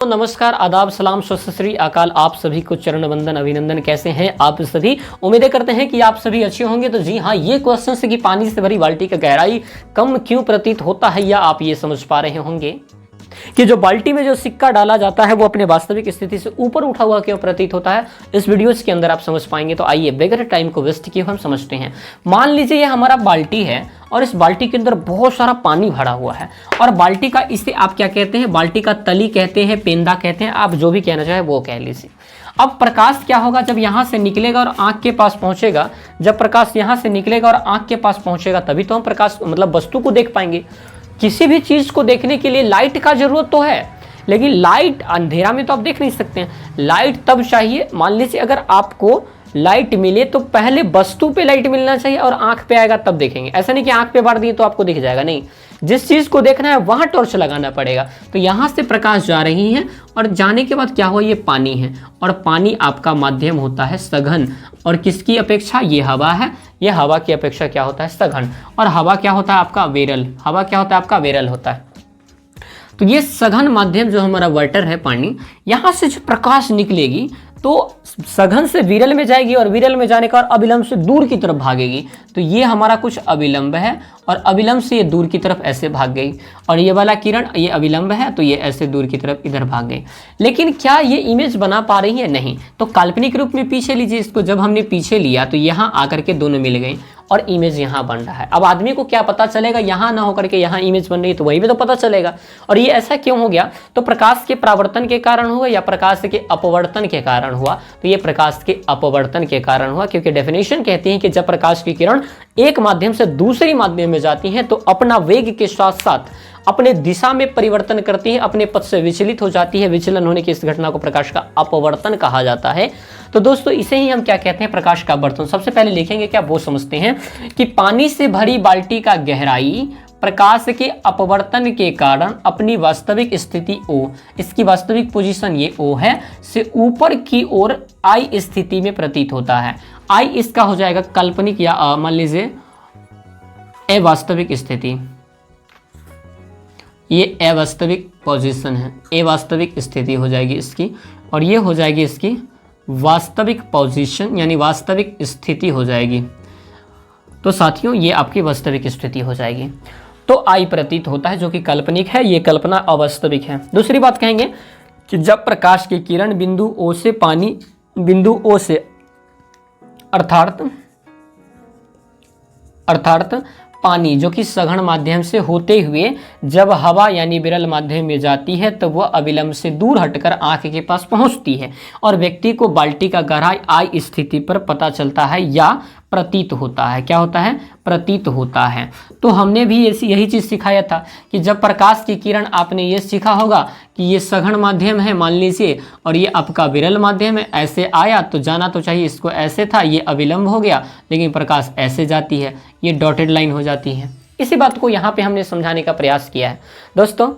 तो नमस्कार, आदाब, सलाम, सत श्री अकाल। आप सभी को चरण वंदन, अभिनंदन। कैसे हैं आप सभी? उम्मीदें करते हैं कि आप सभी अच्छे होंगे। तो जी हाँ, ये क्वेश्चन है कि पानी से भरी बाल्टी का गहराई कम क्यों प्रतीत होता है, या आप ये समझ पा रहे होंगे कि जो बाल्टी में जो सिक्का डाला जाता है वो अपने वास्तविक स्थिति से ऊपर उठा हुआ क्यों प्रतीत होता है, इस वीडियोस के अंदर आप समझ पाएंगे। तो आइए बगैर टाइम को वेस्ट किए हम समझते हैं। मान लीजिए ये हमारा बाल्टी है और इस बाल्टी के अंदर बहुत सारा पानी भरा हुआ है, और बाल्टी का, इसे आप क्या कहते हैं, बाल्टी का तली कहते हैं, पेंदा कहते हैं, आप जो भी कहना चाहे वो कह लीजिए। अब प्रकाश क्या होगा, जब यहां से निकलेगा और आंख के पास पहुंचेगा, जब प्रकाश यहां से निकलेगा और आंख के पास पहुंचेगा तभी तो हम प्रकाश मतलब वस्तु को देख पाएंगे। किसी भी चीज को देखने के लिए लाइट का जरूरत तो है, लेकिन लाइट अंधेरा में तो आप देख नहीं सकते हैं। लाइट तब चाहिए, मान लीजिए अगर आपको लाइट मिले तो पहले वस्तु पे लाइट मिलना चाहिए और आंख पे आएगा तब देखेंगे। ऐसा नहीं कि आंख पे बांट दिए तो आपको दिख जाएगा, नहीं। जिस चीज को देखना है वहां टॉर्च लगाना पड़ेगा। तो यहां से प्रकाश जा रही है और जाने के बाद क्या हुआ, ये पानी है, और पानी आपका माध्यम होता है सघन, और किसकी अपेक्षा, ये हवा है, ये हवा की अपेक्षा क्या होता है, सघन। और हवा क्या होता है आपका, विरल। हवा क्या होता है आपका, विरल होता है। तो ये सघन माध्यम जो हमारा वाटर है, पानी, यहां से जो प्रकाश निकलेगी तो सघन से विरल में जाएगी, और विरल में जाने का अविलंब से दूर की तरफ भागेगी। तो ये हमारा कुछ अविलंब है, और अविलंब से ये दूर की तरफ ऐसे भाग गई, और ये वाला किरण ये अविलंब है तो ये ऐसे दूर की तरफ इधर भाग गई। लेकिन क्या ये इमेज बना पा रही है, नहीं। तो काल्पनिक रूप में पीछे लीजिए इसको, जब हमने पीछे लिया तो यहाँ आकर के दोनों मिल गए और इमेज यहाँ बन रहा है। अब आदमी को क्या पता चलेगा, यहाँ ना होकर के यहाँ इमेज बन रही है, तो वही भी तो पता चलेगा। और ये ऐसा क्यों हो गया, तो प्रकाश के परावर्तन के कारण हुआ या प्रकाश के अपवर्तन के कारण हुआ? तो ये प्रकाश के अपवर्तन के कारण हुआ, क्योंकि डेफिनेशन कहती है कि जब प्रकाश की किरण एक माध्यम से दूसरी माध्यम में जाती है तो अपना वेग के साथ साथ अपने दिशा में परिवर्तन करती है, अपने पथ से विचलित हो जाती है। विचलन होने की इस घटना को प्रकाश का अपवर्तन कहा जाता है। तो दोस्तों इसे ही हम क्या कहते हैं, प्रकाश का अपवर्तन। सबसे पहले लिखेंगे क्या, वो समझते हैं कि पानी से भरी बाल्टी का गहराई प्रकाश के अपवर्तन के कारण अपनी वास्तविक स्थिति O, इसकी वास्तविक पोजीशन ये O है, से ऊपर की ओर I स्थिति में प्रतीत होता है। I इसका हो जाएगा काल्पनिक या मान लीजिए अवास्तविक स्थिति। ये अवास्तविक पोजीशन है, अवास्तविक स्थिति हो जाएगी इसकी, और ये हो जाएगी इसकी वास्तविक पोजीशन यानी वास्तविक स्थिति हो जाएगी। तो साथियों ये आपकी वास्तविक स्थिति हो जाएगी। तो आई प्रतीत होता है, जो कि काल्पनिक है, ये कल्पना अवास्तविक है। दूसरी बात कहेंगे कि जब प्रकाश की किरण बिंदु O से पानी, बिंदु O से अर्थात पानी जो कि सघन माध्यम से होते हुए जब हवा यानी विरल माध्यम में जाती है तो वह अविलंब से दूर हटकर आंख के पास पहुंचती है, और व्यक्ति को बाल्टी का गहराई आई स्थिति पर पता चलता है या प्रतीत होता है। क्या होता है, प्रतीत होता है। तो हमने भी यही चीज सिखाया था कि जब प्रकाश की किरण, आपने ये सीखा होगा कि ये सघन माध्यम है मान लीजिए, और ये आपका विरल माध्यम है, ऐसे आया तो जाना तो चाहिए, इसको ऐसे था, ये अविलंब हो गया, लेकिन प्रकाश ऐसे जाती है, ये डॉटेड लाइन हो जाती है। इसी बात को यहाँ पे हमने समझाने का प्रयास किया है। दोस्तों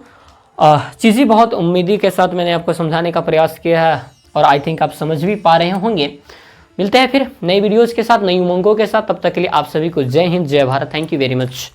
चीज़ें बहुत उम्मीदी के साथ मैंने आपको समझाने का प्रयास किया है, और आई थिंक आप समझ भी पा रहे होंगे। मिलते हैं फिर नई वीडियोज़ के साथ, नई उमंगों के साथ। तब तक के लिए आप सभी को जय हिंद, जय Bharat. Thank you very much.